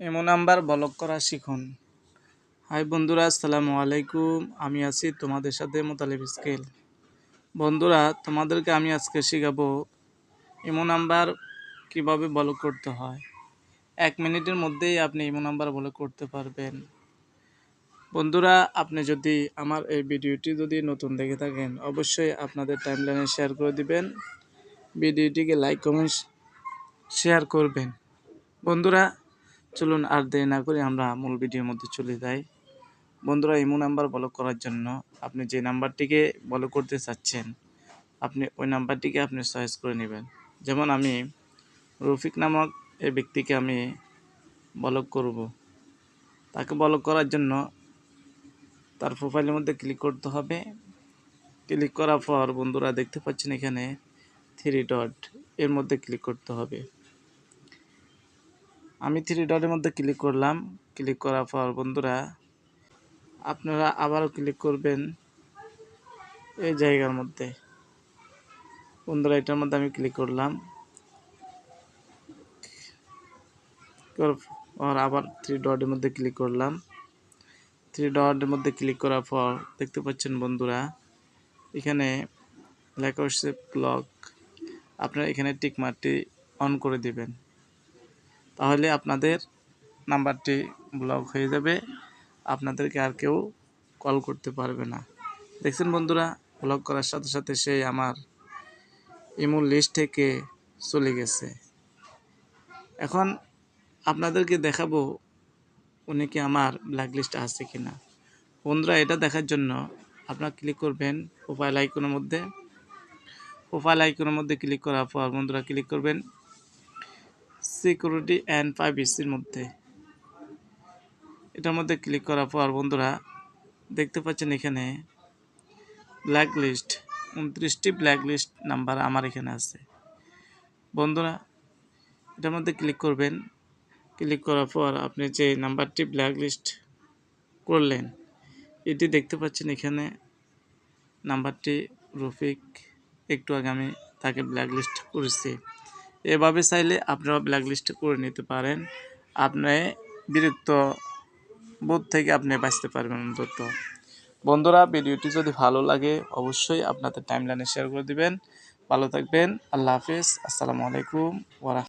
Imo number block করা শিখুন। High বন্ধুরা, আসসালামু আলাইকুম। আমি আছি তোমাদের সাথে মোতালেব স্কেল। বন্ধুরা, তোমাদেরকে আমি আজকে শেখাবো ইমো নাম্বার কীভাবে ব্লক করতে হয়। 1 মিনিটের মধ্যেই আপনি ইমো নাম্বার ব্লক করতে পারবেন। বন্ধুরা, আপনি যদি আমার এই ভিডিওটি যদি নতুন দেখে থাকেন, অবশ্যই আপনাদের টাইমলাইনে শেয়ার করে দিবেন। ভিডিওটিকে লাইক কমেন্ট শেয়ার করবেন। বন্ধুরা, চলুন আর দেরি না করে আমরা মূল ভিডিওর মধ্যে চলে যাই। বন্ধুরা, ইমো নাম্বার ব্লক করার জন্য আপনি যে নাম্বারটিকে ব্লক করতে চাচ্ছেন, আপনি ওই নাম্বারটিকে আপনি চয়েস করে নেবেন। যেমন আমি রফিক নামক এই ব্যক্তিকে আমি ব্লক করব। তাকে ব্লক করার জন্য তার প্রোফাইলের মধ্যে ক্লিক করতে হবে। ক্লিক করার পর বন্ধুরা দেখতে পাচ্ছেন এখানে 3 ডট, এর মধ্যে ক্লিক করতে হবে। আমি 3 ডটের মধ্যে ক্লিক করলাম। ক্লিক করার পর বন্ধুরা আপনারা আবারও ক্লিক করবেন এই জায়গার মধ্যে। বন্ধুরা, এটার মধ্যে আমি ক্লিক করলাম। আর আবার 3 ডটের মধ্যে ক্লিক করলাম। 3 ডটের মধ্যে ক্লিক করার পর দেখতে পাচ্ছেন বন্ধুরা এখানে লেখা হচ্ছে ব্লক। আপনারা এখানে টিক মার্কটি অন করে দিবেন, তাহলে আপনাদের নাম্বারটি ব্লক হয়ে যাবে। আপনাদেরকে আর কেউ কল করতে পারবে না। দেখছেন বন্ধুরা, ব্লক করার সাথে সাথে সে আমার ইমো লিস্ট থেকে চলে গেছে। এখন আপনাদেরকে দেখাবো উনি কি আমার ব্ল্যাক লিস্টে আছে কিনা। বন্ধুরা, এটা দেখার জন্য আপনারা ক্লিক করবেন প্রোফাইল আইকনের মধ্যে। প্রোফাইল আইকনের মধ্যে ক্লিক করার পর বন্ধুরা ক্লিক করবেন সিকিউরিটি অ্যান্ড প্রাইভেসির মধ্যে। এটার মধ্যে ক্লিক করার পর বন্ধুরা দেখতে পাচ্ছেন এখানে ব্ল্যাক লিস্ট 29টি ব্ল্যাক লিস্ট নাম্বার আমার এখানে আছে। বন্ধুরা, এটার মধ্যে ক্লিক করবেন। ক্লিক করার পর আপনি যে নাম্বারটি ব্ল্যাক লিস্ট করলেন এটি দেখতে পাচ্ছেন এখানে নাম্বারটি রফিক। একটু আগে আমি তাকে ব্ল্যাক লিস্ট করেছি। এভাবে চাইলে আপনারা ব্ল্যাক লিস্ট করে নিতে পারেন। আপনি বিরক্ত বোধ থেকে আপনি বাঁচতে পারবেন অন্তত। বন্ধুরা, ভিডিওটি যদি ভালো লাগে অবশ্যই আপনাদের টাইমলাইনে শেয়ার করে দিবেন। ভালো থাকবেন। আল্লাহ হাফেজ। আসসালামু আলাইকুম ওয়া রাহমাতুল্লাহ।